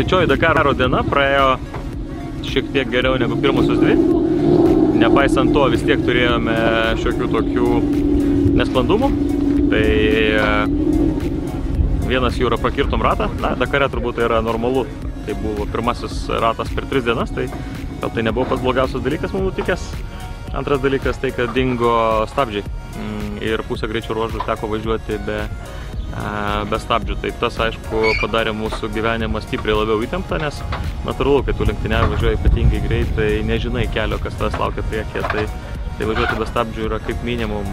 Trečioji Dakaro diena praėjo šiek tiek geriau negu pirmosios dvi. Nepaisant to, vis tiek turėjome šiokių tokių nesklandumų. Tai vienas jų yra prakirtom ratą. Na, Dakare turbūt tai yra normalu. Tai buvo pirmasis ratas per 3 dienas, tai gal tai nebuvo pats blogiausias dalykas mums nutikęs. Antras dalykas tai, kad dingo stabdžiai ir pusę greičio ruožų teko važiuoti be stabdžių. Tai tas, aišku, padarė mūsų gyvenimą stipriai labiau įtemptą, nes natūralu, kai tu lenktyniavį važiuoji ypatingai greitai, nežinai kelio, kas tavęs laukia priekyje, tai važiuoti be stabdžių yra kaip minimum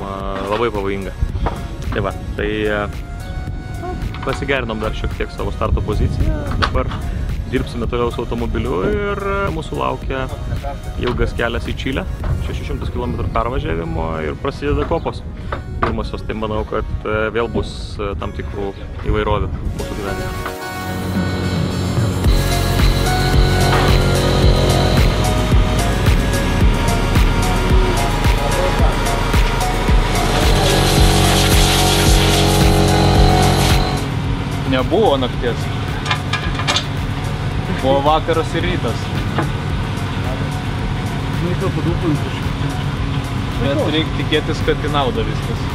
labai pavojinga. Tai va, tai pasigerinom dar šiek tiek savo starto poziciją, dabar dirbsime toliau su automobiliu ir mūsų laukia ilgas kelias į Čilę, 600 km pervažiavimo ir prasideda kopos pirmosios, tai manau, kad vėl bus tam tikrų įvairovių mūsų gyvenime. Nebuvo nakties. Buvo vakaras ir rytas. Bet reikia tikėtis, kad į naudą viskas.